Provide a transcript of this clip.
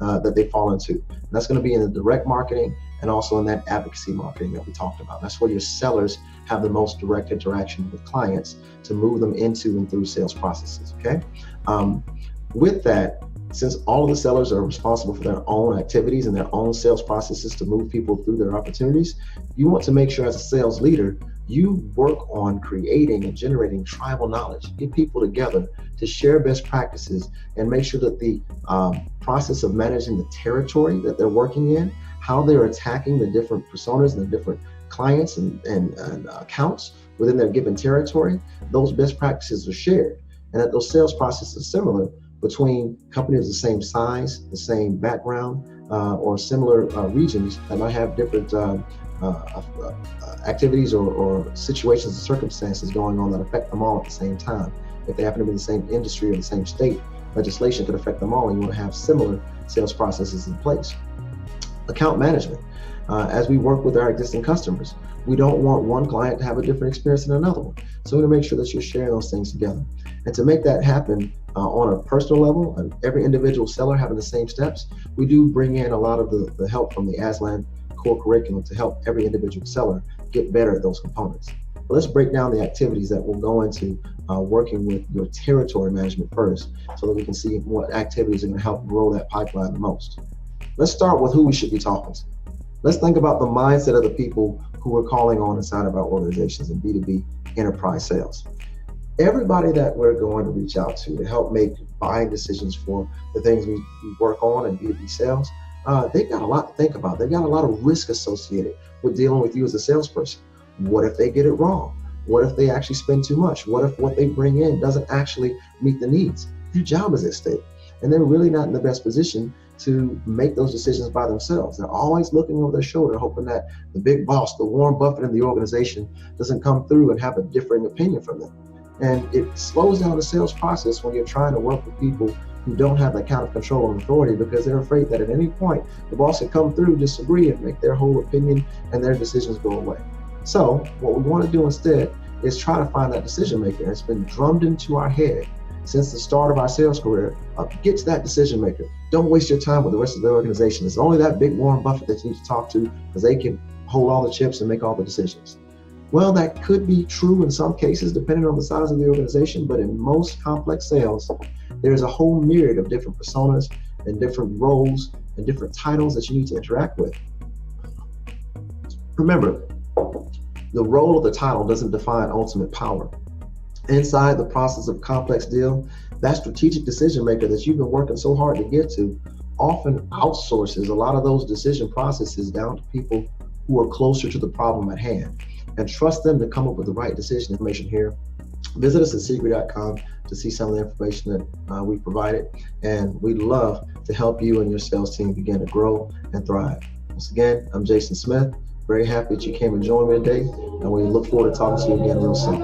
that they fall into. And that's going to be in the direct marketing and also in that advocacy marketing that we talked about. That's where your sellers have the most direct interaction with clients to move them into and through sales processes, okay? With that, since all of the sellers are responsible for their own activities and their own sales processes to move people through their opportunities, you want to make sure as a sales leader, you work on creating and generating tribal knowledge. Get people together to share best practices and make sure that the process of managing the territory that they're working in, how they're attacking the different personas and the different clients and accounts within their given territory, those best practices are shared. And that those sales processes are similar between companies the same size, the same background, or similar regions that might have different activities or situations and circumstances going on that affect them all at the same time. If they happen to be in the same industry or the same state, legislation could affect them all, and you want to have similar sales processes in place. Account management. As we work with our existing customers, we don't want one client to have a different experience than another one. So we want to make sure that you're sharing those things together. And to make that happen on a personal level, and every individual seller having the same steps, we do bring in a lot of the help from the Aslan core curriculum to help every individual seller get better at those components. But let's break down the activities that will go into working with your territory management first, so that we can see what activities are going to help grow that pipeline the most. Let's start with who we should be talking to. Let's think about the mindset of the people who we're calling on inside of our organizations in B2B enterprise sales. Everybody that we're going to reach out to help make buying decisions for the things we work on in B2B sales, they've got a lot to think about. They've got a lot of risk associated with dealing with you as a salesperson. What if they get it wrong? What if they actually spend too much? What if what they bring in doesn't actually meet the needs? Their job is at stake, and they're really not in the best position to make those decisions by themselves. They're always looking over their shoulder, hoping that the big boss, the Warren Buffett in the organization, doesn't come through and have a differing opinion from them. And it slows down the sales process when you're trying to work with people who don't have that kind of control and authority, because they're afraid that at any point the boss could come through, disagree, and make their whole opinion and their decisions go away. So what we want to do instead is try to find that decision maker. It's been drummed into our head since the start of our sales career. Get to that decision maker. Don't waste your time with the rest of the organization. It's only that big Warren Buffett that you need to talk to, because they can hold all the chips and make all the decisions. Well, that could be true in some cases, depending on the size of the organization, but in most complex sales, there's a whole myriad of different personas and different roles and different titles that you need to interact with. Remember, the role of the title doesn't define ultimate power. Inside the process of a complex deal, that strategic decision maker that you've been working so hard to get to often outsources a lot of those decision processes down to people who are closer to the problem at hand, and trust them to come up with the right decision information here. Visit us at Secret.com to see some of the information that we provided, and we'd love to help you and your sales team begin to grow and thrive. Once again, I'm Jason Smith. Very happy that you came and joined me today, and we look forward to talking to you again real soon.